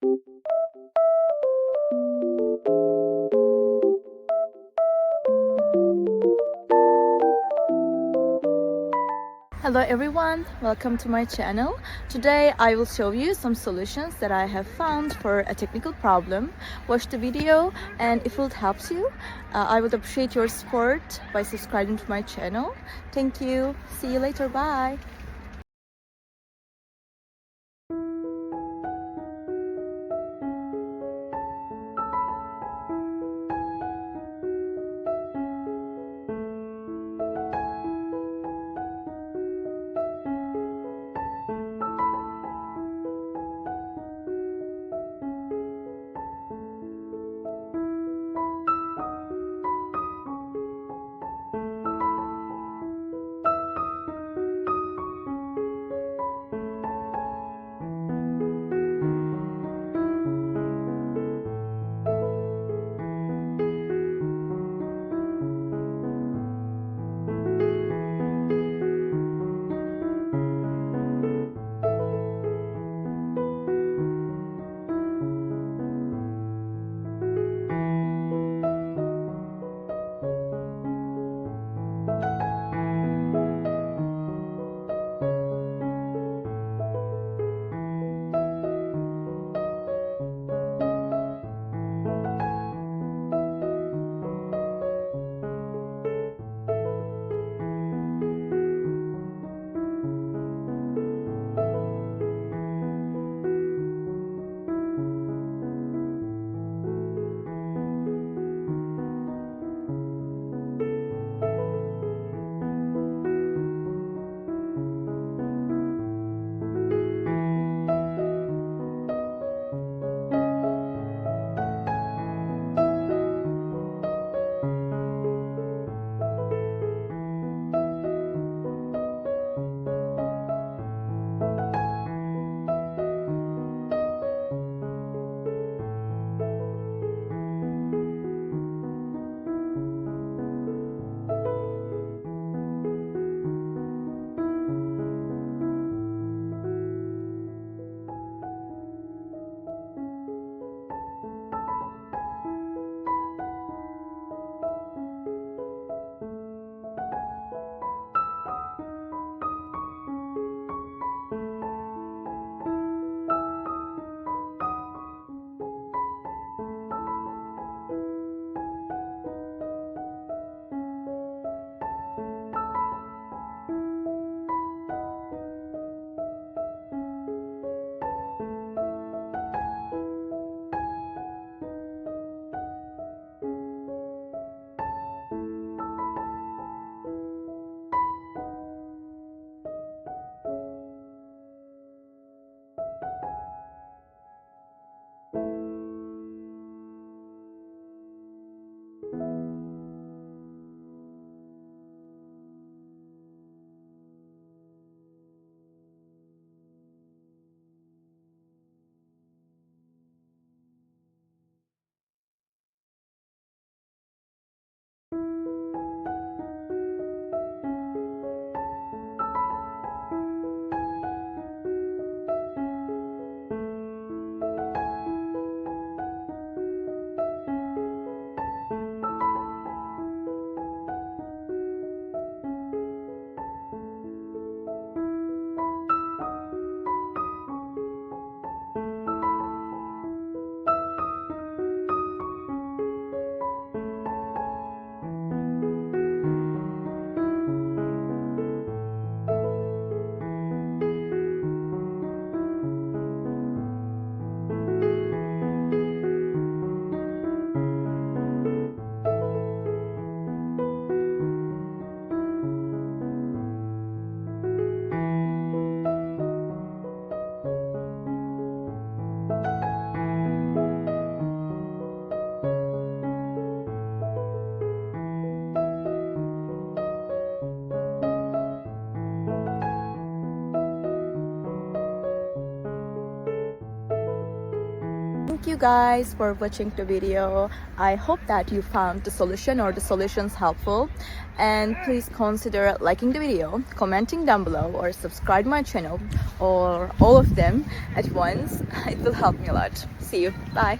Hello everyone, welcome to my channel. Today I will show you some solutions that I have found for a technical problem. Watch the video, and if it helps you, I would appreciate your support by subscribing to my channel. Thank you. See you later. Bye. thank you guys for watching the video. I hope that you found the solution or the solutions helpful, and please consider liking the video, commenting down below, or subscribe my channel, or all of them at once. It will help me a lot. See you. Bye.